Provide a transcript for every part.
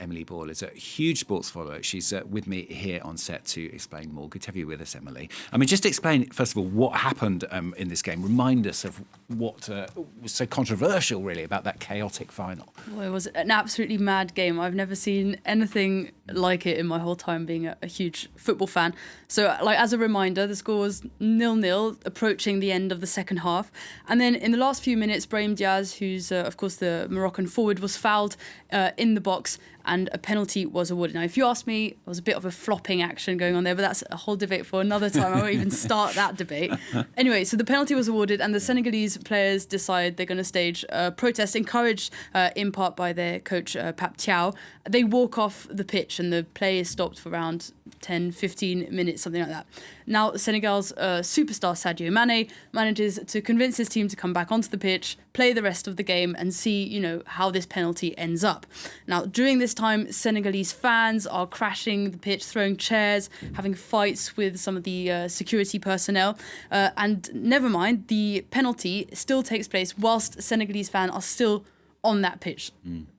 Emily Ball is a huge sports follower. She's with me here on set to explain more. Good to have you with us, Emily. I mean, just explain, first of all, what happened in this game. Remind us of what was so controversial, really, about that chaotic final. Well, it was an absolutely mad game. I've never seen anything like it in my whole time being a huge football fan. So, as a reminder, the score was 0-0, approaching the end of the second half. And then in the last few minutes, Brahim Diaz, who's, of course, the Moroccan forward, was fouled in the box and a penalty was awarded. Now, if you ask me, it was a bit of a flopping action going on there, but that's a whole debate for another time. I won't even start that debate. Anyway, so the penalty was awarded and the Senegalese players decide they're going to stage a protest, encouraged in part by their coach, Pap Thiaw. They walk off the pitch and the play is stopped for around 10, 15 minutes, something like that. Now, Senegal's superstar Sadio Mane manages to convince his team to come back onto the pitch, play the rest of the game and see, how this penalty ends up. Now, during this time, Senegalese fans are crashing the pitch, throwing chairs, having fights with some of the security personnel. And never mind, the penalty still takes place whilst Senegalese fans are still on that pitch.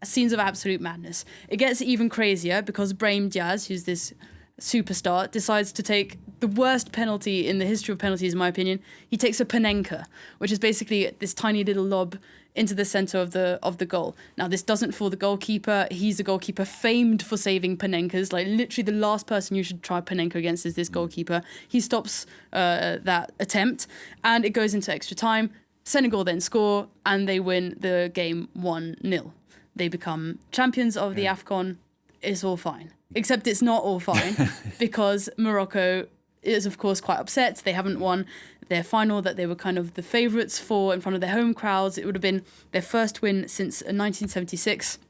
Scenes of absolute madness. It gets even crazier because Brahim Diaz, who's this superstar, decides to take the worst penalty in the history of penalties, in my opinion. He takes a panenka, which is basically this tiny little lob into the centre of the goal. Now, this doesn't fool the goalkeeper. He's a goalkeeper famed for saving panenkas. Like, literally the last person you should try panenka against is this goalkeeper. He stops that attempt and it goes into extra time. Senegal then score and they win the game 1-0. They become champions of the AFCON. It's all fine. Except it's not all fine because Morocco is, of course, quite upset. They haven't won their final that they were kind of the favourites for in front of their home crowds. It would have been their first win since 1976.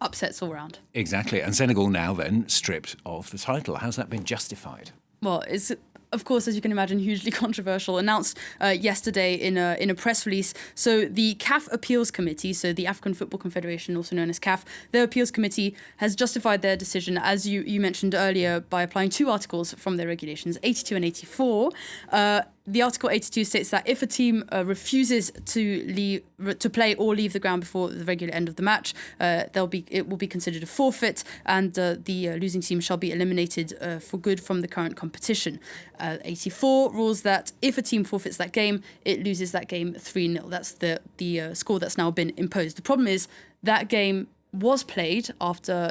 Upsets all round. Exactly. And Senegal now then stripped of the title. How's that been justified? Well, it's, of course, as you can imagine, hugely controversial. Announced yesterday in a press release. So the CAF Appeals Committee, so the African Football Confederation, also known as CAF, their appeals committee has justified their decision, as you mentioned earlier, by applying two articles from their regulations, 82 and 84. The Article 82 states that if a team refuses to play or leave the ground before the regular end of the match, it will be considered a forfeit, and the losing team shall be eliminated for good from the current competition. 84 rules that if a team forfeits that game, it loses that game 3-0. That's the score that's now been imposed. The problem is that game was played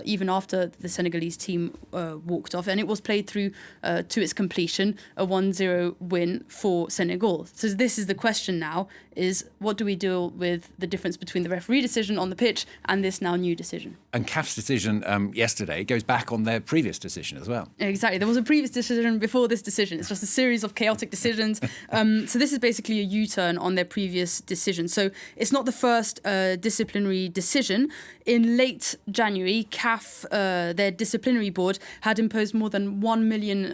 even after the Senegalese team walked off, and it was played through to its completion, a 1-0 win for Senegal. So this is the question now, is what do we do with the difference between the referee decision on the pitch and this now new decision? And CAF's decision yesterday goes back on their previous decision as well. Exactly. There was a previous decision before this decision. It's just a series of chaotic decisions. So this is basically a U-turn on their previous decision. So it's not the first disciplinary decision. In late January, CAF, their disciplinary board, had imposed more than $1 million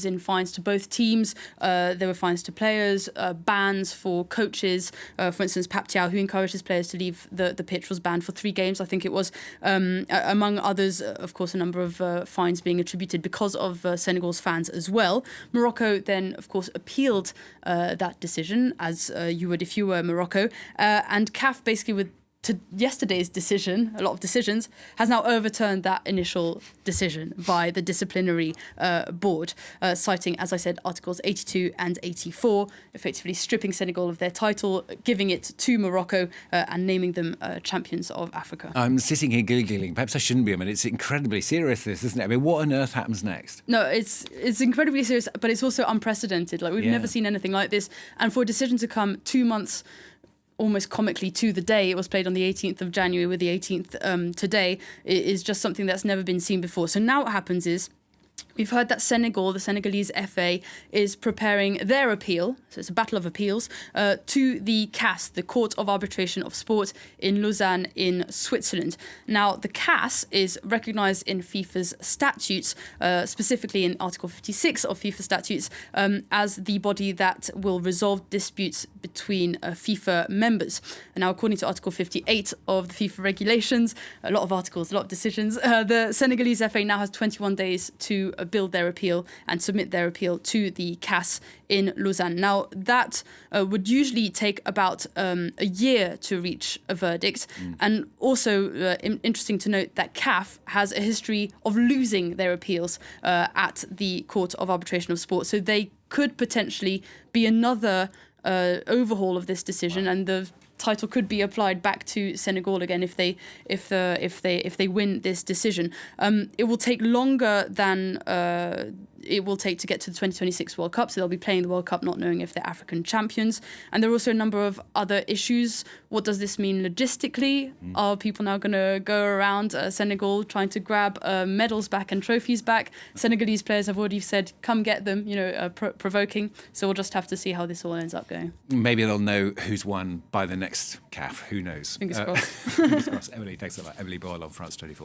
in fines to both teams. There were fines to players, bans for coaches. For instance, Pap Thiaw, who encouraged his players to leave the pitch, was banned for 3 games, I think it was. Among others, of course, a number of fines being attributed because of Senegal's fans as well. Morocco then, of course, appealed that decision, as you would if you were Morocco. And CAF, basically with to yesterday's decision, a lot of decisions, has now overturned that initial decision by the disciplinary board, citing, as I said, Articles 82 and 84, effectively stripping Senegal of their title, giving it to Morocco and naming them champions of Africa. I'm sitting here Googling. Perhaps I shouldn't be. I mean, it's incredibly serious, this, isn't it? I mean, what on earth happens next? No, it's incredibly serious, but it's also unprecedented. Like, we've never seen anything like this. And for a decision to come 2 months almost comically to the day, it was played on the 18th of January with the 18th today, it is just something that's never been seen before. So now what happens is, we've heard that Senegal, the Senegalese FA, is preparing their appeal, so it's a battle of appeals, to the CAS, the Court of Arbitration of Sport in Lausanne in Switzerland. Now, the CAS is recognised in FIFA's statutes, specifically in Article 56 of FIFA statutes, as the body that will resolve disputes between FIFA members. And now, according to Article 58 of the FIFA regulations, a lot of articles, a lot of decisions, the Senegalese FA now has 21 days to build their appeal and submit their appeal to the CAS in Lausanne. Now, that would usually take about a year to reach a verdict. And also interesting to note that CAF has a history of losing their appeals at the Court of Arbitration of Sport. So they could potentially be another overhaul of this decision, and the title could be applied back to Senegal again if they win this decision. It will take longer than it will take to get to the 2026 World Cup, so they'll be playing the World Cup not knowing if they're African champions. And there are also a number of other issues. What does this mean logistically? Are people now going to go around Senegal trying to grab medals back and trophies back? Senegalese players have already said, come get them, provoking. So we'll just have to see how this all ends up going. Maybe they'll know who's won by the next CAF. Who knows? Fingers crossed. Fingers crossed. Emily, thanks a lot. Emily Boyle on France 24.